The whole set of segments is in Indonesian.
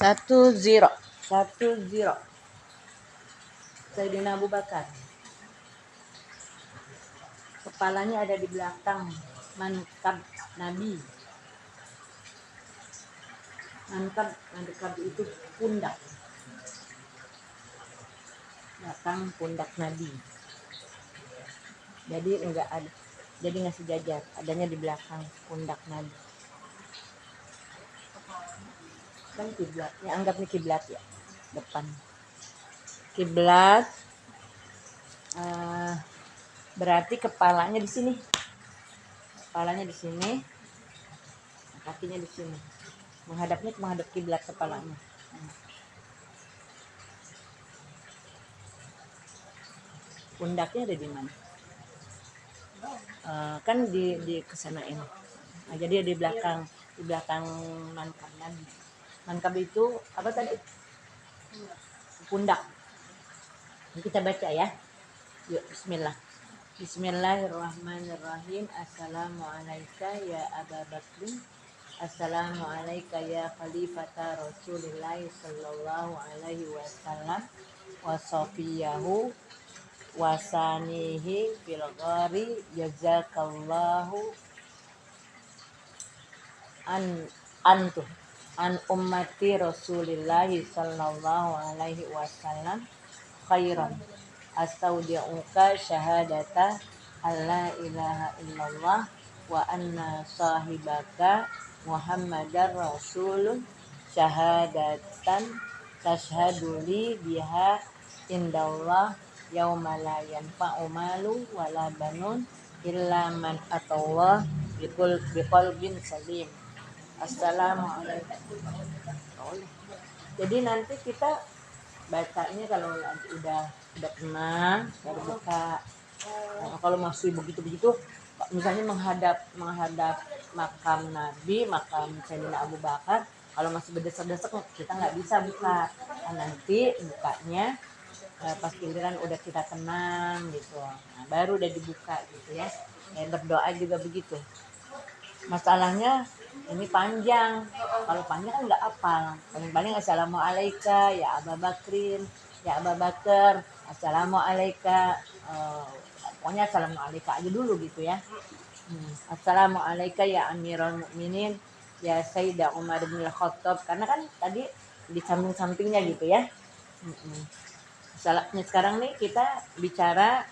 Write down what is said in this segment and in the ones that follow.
1-0. 1-0. Sayyidina Abu Bakar. Kepalanya ada di belakang mankab Nabi. Mankab itu pundak. Belakang pundak Nabi. Jadi enggak sejajar, adanya di belakang pundak Nabi. Kan kiblat, ya anggap nih kiblat ya, depan. Kiblat berarti kepalanya di sini. Kepalanya di sini, kakinya di sini. Menghadap kiblat kepalanya. Pundaknya ada di mana? Kan di kesanain. Nah, jadi di belakang mankab Nabi. Mankab itu apa tadi? Pundak. Ini kita baca ya. Yuk, bismillah. Bismillahirrahmanirrahim. Assalamualaikum ya Aba Bakrin. Assalamualaikum ya Khalifata Rasulillah sallallahu alaihi wasallam wa safiyahu wasanihi fil ghari jazakallahu an ummati Rasulillah sallallahu alaihi wasallam khairan astaudi'uka syahadata alla ilaha illallah wa anna sahibaka Muhammadar Rasulun syahadatan tashhaduli biha indallah yauma la yanfa'u malu wala banun illa man atallah biqalbin salim. Assalamualaikum. Jadi nanti kita bacanya kalau udah tenang baru buka. Kalau masih begitu misalnya menghadap makam Nabi, makam Sayyidina Abu Bakar, kalau masih berdesak-desak kita nggak bisa buka. Nanti bukanya pas giliran udah kita tenang gitu, nah, baru udah dibuka gitu ya. Berdoa juga begitu. Masalahnya ini panjang. Kalau panjang kan nggak hafal. Paling assalamualaikum ya Aba Bakrin, ya Aba Bakar, assalamualaikum. Pokoknya assalamualaikum aja dulu gitu ya. Assalamualaikum ya Amirul Mukminin, ya Sayyidah Umar bin Khattab. Karena kan tadi di samping-sampingnya gitu ya. Sekarang nih kita bicara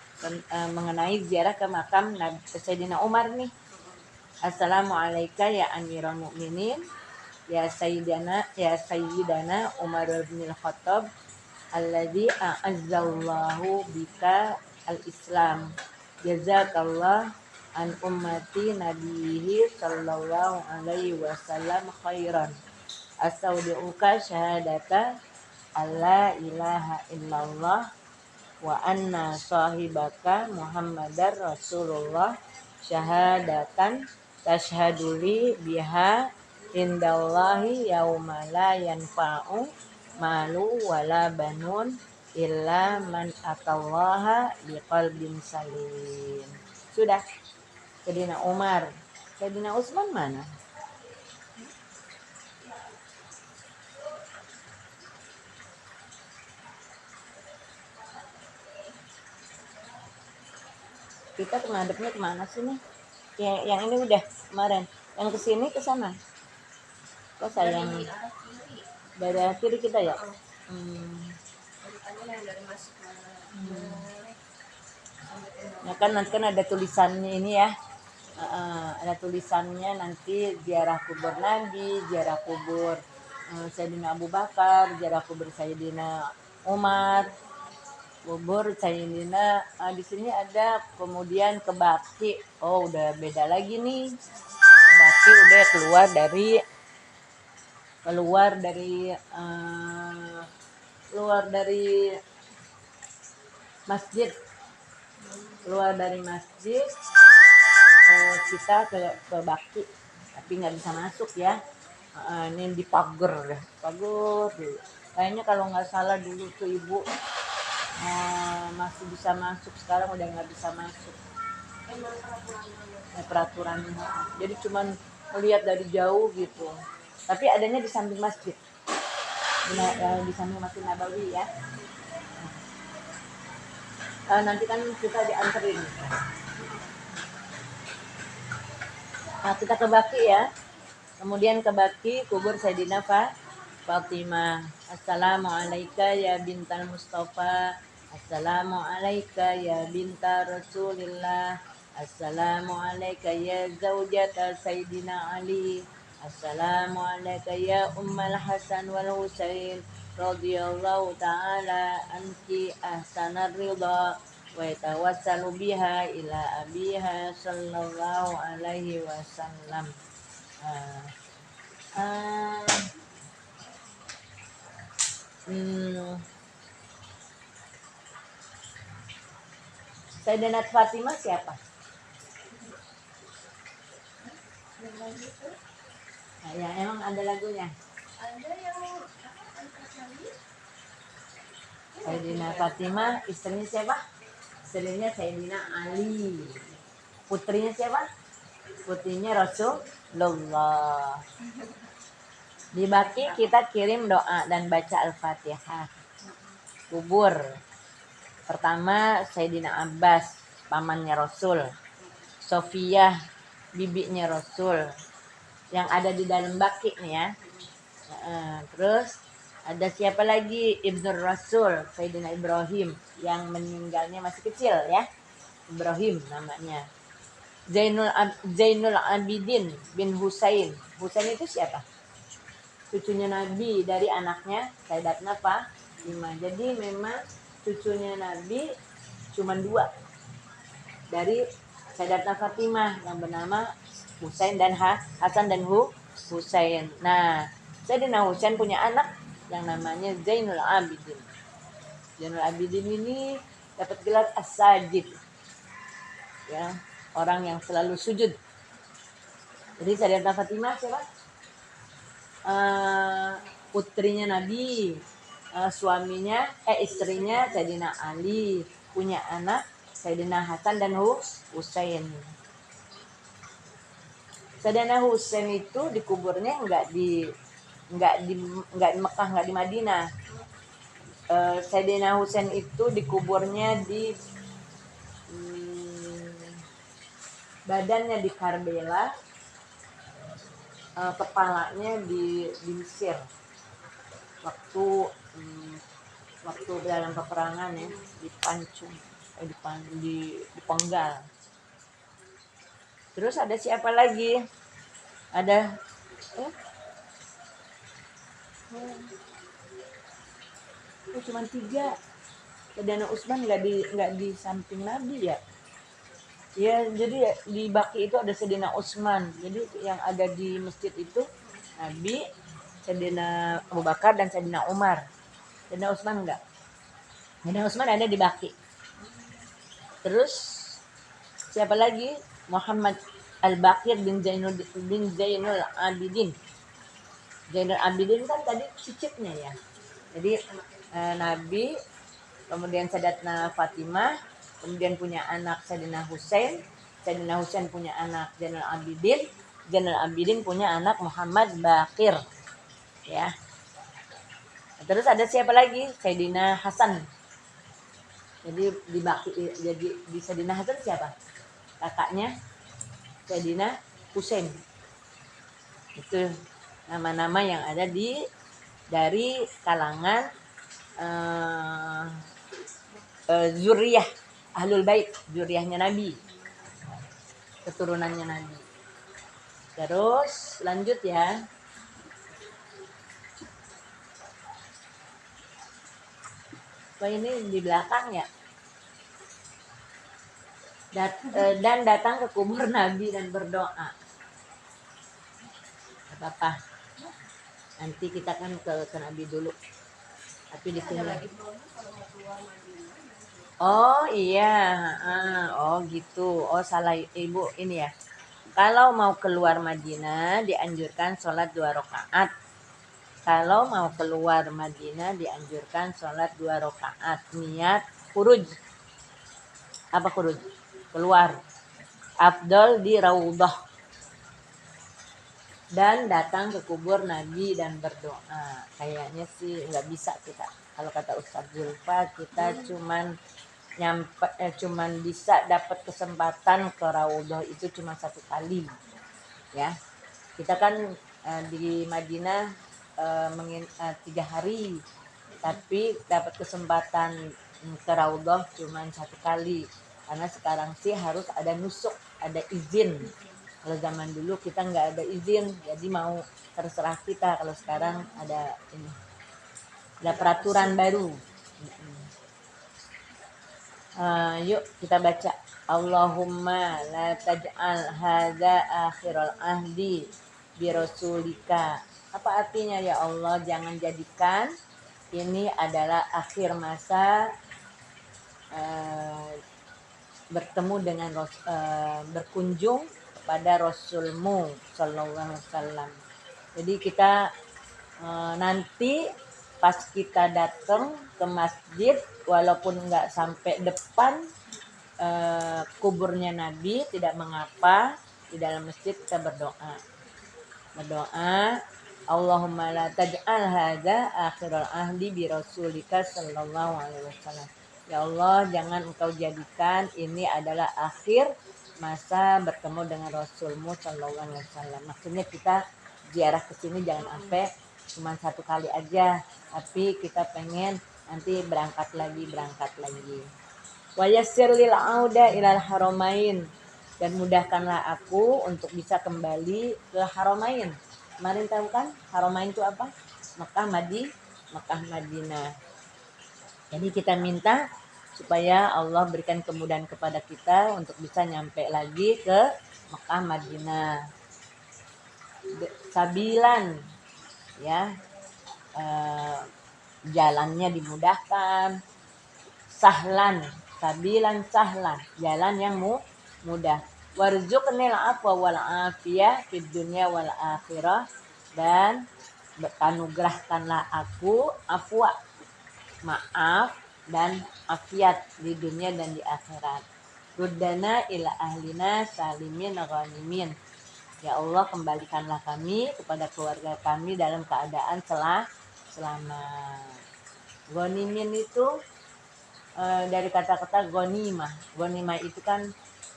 mengenai ziarah ke makam Nabi Sayyidina Umar nih. Assalamualaikum ya Amirul Mukminin, ya Sayyidana Umar bin Khattab alladzi a'azzallahu bika al-Islam. Jazakallah an ummati nabiyhi sallallahu alaihi wasallam khairan. Astaudi'uka syahadata alla ilaha illallah wa anna sahibaka Muhammadar Rasulullah syahadatan tashhaduli biha indallahi yauma la yanfa'u malu wala banun illa man atallaha biqalbin salim. Sudah. Sayyidina Umar. Sayyidina Utsman mana? Kita menghadapnya kemana sih nih? Yang ini udah kemarin. Yang kesini ke sana. Kok sayang? Dari kiri kita ya. Ya kan nanti kan ada tulisannya ini ya. Ada tulisannya nanti ziarah kubur Nabi, ziarah kubur Sayyidina Abu Bakar, ziarah kubur Sayyidina Umar, kubur Sayyidina. Di sini ada kemudian ke Baqi. Oh udah beda lagi nih. Ke Baqi udah keluar dari masjid. Keluar dari masjid kita ke Baqi, tapi nggak bisa masuk ya. Ini di pagar. Kayaknya kalau nggak salah dulu tuh ibu masih bisa masuk, sekarang udah nggak bisa masuk. Peraturan. Jadi cuman melihat dari jauh gitu. Tapi adanya di samping masjid. di samping Masjid Nabawi ya. Nanti kan kita dianterin. Nah, kita ke Baki ya. Kemudian ke Baki kubur Sayyidina Fatimah. Assalamualaikum ya bintal Mustafa. Assalamualaikum ya binta Rasulillah. Assalamualaikum ya zaujata Sayyidina Ali. Assalamualaikum ya Ummal Hasan wal Husain. Radhiyallahu ta'ala anki ahsanar ridha. Wa yatawassalu biha ila abiha sallallahu alaihi wasallam. Ah, ah, Sayyidatina Fatimah siapa? Nah, ya emang ada lagunya. Ada yang Sayyidina Fatimah, istrinya siapa? Istrinya Sayyidina Ali. Putrinya siapa? Putrinya Rasulullah. Di Baki kita kirim doa dan baca Al-Fatihah. Kubur. Pertama Sayyidina Abbas, pamannya Rasul. Sofiyah, bibinya Rasul. Yang ada di dalam Baki nih ya. Terus ada siapa lagi? Ibnu Rasul, Sayyidina Ibrahim yang meninggalnya masih kecil ya. Ibrahim namanya. Zainul Abidin bin Husain. Husain itu siapa? Cucunya Nabi dari anaknya Sayyidatina Fatimah. Jadi memang cucunya Nabi cuma 2 dari Sayyidatina Fatimah yang bernama Husain dan Hasan dan Husain. Nah, Sayyidina Husain punya anak yang namanya Zainul Abidin. Zainul Abidin ini dapat gelar As-Sajid. Ya, orang yang selalu sujud. Jadi Sayyidatina Fatimah siapa? Putrinya Nabi, istrinya Sayyidina Ali, punya anak Sayyidina Hasan dan Husain. Sayyidina Husain itu dikuburnya enggak di Mekah, enggak di Madinah. Sayyidina Husain itu dikuburnya di badannya di Karbala, kepalanya di Mesir. Waktu dalam peperangan ya, dipenggal. Terus ada siapa lagi? Ada cuma 3. Sayyidina Utsman nggak di samping Nabi ya. Ya, jadi di Baki itu ada Sayyidina Utsman. Jadi yang ada di masjid itu Nabi, Sayyidina Abu Bakar dan Sayyidina Umar. Sayyidina Utsman enggak. Sayyidina Utsman ada di Baki. Terus siapa lagi? Muhammad Al-Baqir bin Zainul Abidin. Zainul Abidin kan tadi cicitnya ya. Jadi Nabi, kemudian Sayyidatina Fatimah, kemudian punya anak Sayyidina Husain, Sayyidina Husain punya anak Zainul Abidin, Zainul Abidin punya anak Muhammad Baqir. Ya. Terus ada siapa lagi? Sayyidina Hasan. Jadi di Sayyidina Hasan siapa? Kakaknya Sayyidina Husain. Itu nama-nama yang ada dari kalangan zuriyah Ahlul Bait, zuriyahnya Nabi, keturunannya Nabi. Terus lanjut ya. Wah, ini di belakang ya. Dan datang ke kubur Nabi dan berdoa. Apa-apa. Nanti kita kan ke Nabi dulu. Tapi di sini. Oh iya, oh gitu. Oh salah ibu ini ya. Kalau mau keluar Madinah dianjurkan sholat 2 rakaat. Kalau mau keluar Madinah dianjurkan sholat 2 rakaat. Niat khuruj. Apa khuruj? Keluar. Afdal di Raudhah. dan datang ke kubur Nabi dan berdoa. Kayaknya sih nggak bisa kita. Kalau kata Ustadz Zulfa, kita cuman bisa dapat kesempatan ke Raudhah itu cuma 1 kali, ya. Kita kan di Madinah 3 hari, tapi dapat kesempatan ke Raudhah cuma 1 kali. Karena sekarang sih harus ada nusuk, ada izin. Kalau zaman dulu kita nggak ada izin, jadi mau terserah kita. Kalau sekarang ada ini, ada peraturan baru. Yuk kita baca. Allahumma la taj'al hadza akhiral ahdi bi rasulika. Apa artinya ya Allah, jangan jadikan ini adalah akhir masa bertemu dengan berkunjung kepada Rasulmu Sallallahu Alaihi Wasallam. Jadi kita nanti pas kita datang ke masjid, walaupun nggak sampai depan kuburnya Nabi, tidak mengapa, di dalam masjid kita berdoa. Allahumma la taj'al hadza akhiral ahdi bi rasulika sallallahu alaihi wasallam. Ya Allah, jangan engkau jadikan ini adalah akhir masa bertemu dengan Rasulmu sallallahu alaihi wasallam. Maksudnya kita ziarah ke sini jangan sampai cuma 1 kali aja, tapi kita pengen nanti berangkat lagi. Wa yassir lil auda ilal haramain, dan mudahkanlah aku untuk bisa kembali ke Haramain. Kemarin tahu kan Haramain itu apa? Mekah Madinah. Jadi kita minta supaya Allah berikan kemudahan kepada kita untuk bisa nyampe lagi ke Mekah Madinah. Sabilan, ya, jalannya dimudahkan. Sabilan sahlan, jalan yang mudah. Warzuqnil afwa wal afiyah fid dunya wal akhirah, dan anugerahkanlah aku afwa, maaf, dan afiat di dunia dan di akhirat. Ruddana ila ahlina salimin ghanimin. Ya Allah, kembalikanlah kami kepada keluarga kami dalam keadaan selamat. Ghanimin itu dari kata-kata ghanimah. Ghanimah itu kan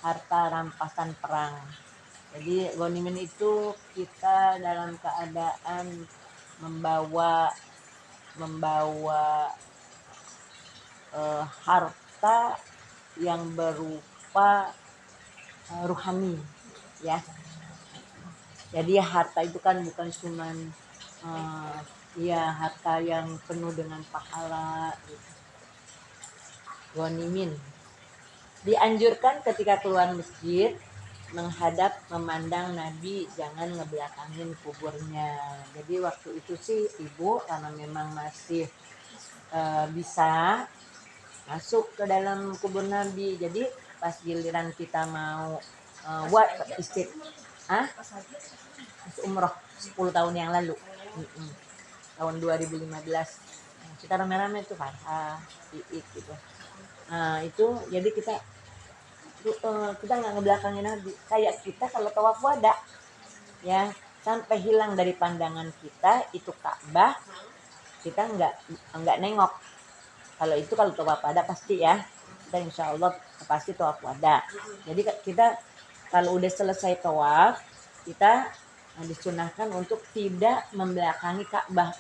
harta rampasan perang. Jadi ghanimin itu kita dalam keadaan membawa harta yang berupa ruhani, ya. Jadi harta itu kan bukan cuman harta yang penuh dengan pahala gitu. Ghanimin. Dianjurkan ketika keluar masjid menghadap memandang Nabi, jangan ngebelakangin kuburnya. Jadi waktu itu sih ibu karena memang masih bisa masuk ke dalam kubur Nabi. Jadi pas giliran kita mau umroh 10 tahun yang lalu, tahun 2015, kita rame-rame tuh Farha, Iik gitu. Nah itu jadi kita nggak ngebelakangin Nabi. Kayak kita kalau tawaf wada, ya, sampai hilang dari pandangan kita itu Ka'bah, kita nggak nengok. Kalau tawaf wada pasti, ya, kita insya Allah pasti tawaf wada. Jadi kita kalau udah selesai tawaf, kita disunahkan untuk tidak membelakangi Ka'bah,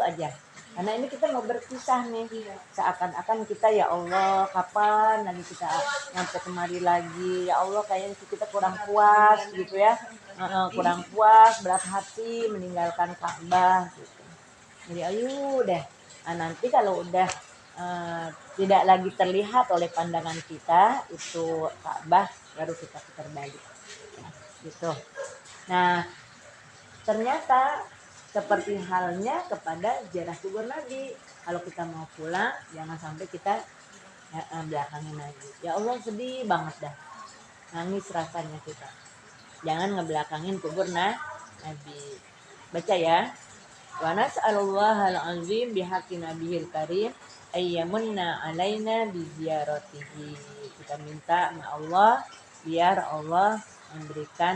aja. Karena ini kita mau berpisah nih, seakan-akan kita, ya Allah, kapan lagi kita nyampe kemari lagi, ya Allah, kayaknya kita kurang puas gitu, ya, kurang puas, berat hati meninggalkan Ka'bah gitu. Jadi ayo deh, nanti kalau udah tidak lagi terlihat oleh pandangan kita itu Ka'bah, baru kita putar balik, gitu. Nah, ternyata seperti halnya kepada ziarah kubur Nabi. Kalau kita mau pulang, jangan sampai kita belakangin Nabi. Ya Allah, sedih banget dah. Nangis rasanya kita. Jangan ngebelakangin kubur Nabi. Baca ya. Wa nas'alullahal azim bihaqqi nabiyil karim ayyamunna alaina bi ziyaratihi. Kita minta sama Allah biar Allah memberikan